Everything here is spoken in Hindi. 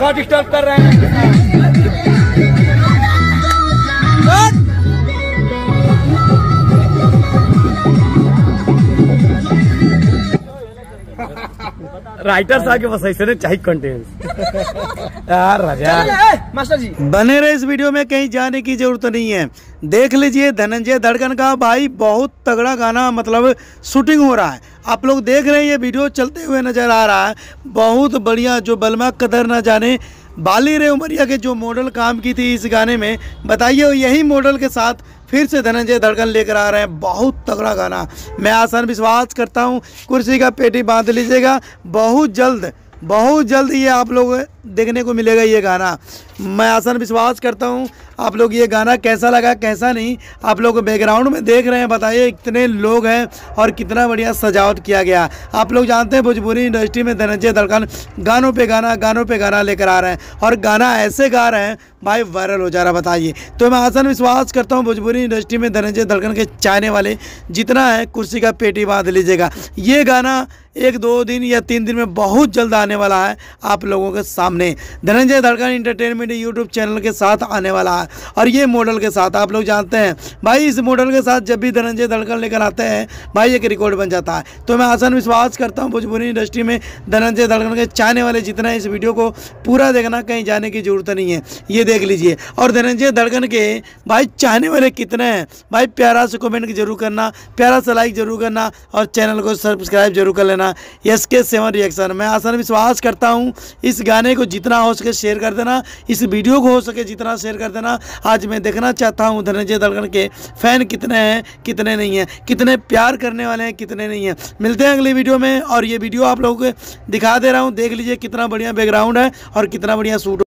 क्या डिस्टर्ब कर रहे हैं। राइटर साहब के बस ऐसे चाहिए कंटेंट यार राजा। मास्टर जी बने रहे इस वीडियो में, कहीं जाने की जरूरत नहीं है। देख लीजिए धनंजय धड़कन का भाई बहुत तगड़ा गाना मतलब शूटिंग हो रहा है। आप लोग देख रहे हैं, ये वीडियो चलते हुए नजर आ रहा है। बहुत बढ़िया, जो बलमा कदर न जाने बाली रे उमरिया के जो मॉडल काम की थी इस गाने में, बताइए यही मॉडल के साथ फिर से धनंजय धड़कन लेकर आ रहे हैं। बहुत तगड़ा गाना, मैं आसान विश्वास करता हूँ कुर्सी का पेटी बांध लीजिएगा। बहुत जल्द ये आप लोग देखने को मिलेगा ये गाना। मैं आसान विश्वास करता हूँ आप लोग ये गाना कैसा लगा कैसा नहीं, आप लोग बैकग्राउंड में देख रहे हैं, बताइए कितने लोग हैं और कितना बढ़िया सजावट किया गया। आप लोग जानते हैं भोजपुरी इंडस्ट्री में धनंजय धड़कन गानों पे गाना लेकर आ रहे हैं और गाना ऐसे गा रहे हैं भाई वायरल हो जा रहा है। बताइए, तो मैं आसान विश्वास करता हूँ भोजपुरी इंडस्ट्री में धनंजय धड़कन के चाहने वाले जितना है कुर्सी का पेटी बांध लीजिएगा। ये गाना 1-2 दिन या 3 दिन में बहुत जल्द आने वाला है आप लोगों के सामने। धनंजय धड़कन एंटरटेनमेंट यूट्यूब चैनल के साथ आने वाला है और ये मॉडल के साथ। आप लोग जानते हैं भाई इस मॉडल के साथ जब भी धनंजय धड़कन लेकर आते हैं भाई एक रिकॉर्ड बन जाता है। तो मैं आसान विश्वास करता हूँ भोजपुरी इंडस्ट्री में धनंजय धड़कन के चाहने वाले जितना है इस वीडियो को पूरा देखना, कहीं जाने की जरूरत नहीं है, ये देख लीजिए। और धनंजय धड़कन के भाई चाहने वाले कितने हैं भाई, प्यारा से कमेंट जरूर करना, प्यारा सा लाइक जरूर करना और चैनल को सब्सक्राइब जरूर कर लेना। SK7 रिएक्शन, मैं आसान विश्वास करता हूँ इस गाने को जितना हो सके शेयर कर देना, इस वीडियो को हो सके जितना शेयर कर देना। आज मैं देखना चाहता हूँ धनंजय धड़कन के फैन कितने हैं कितने नहीं हैं, कितने प्यार करने वाले हैं कितने नहीं हैं। मिलते हैं अगली वीडियो में और ये वीडियो आप लोगों को दिखा दे रहा हूँ, देख लीजिए कितना बढ़िया बैकग्राउंड है और कितना बढ़िया शूट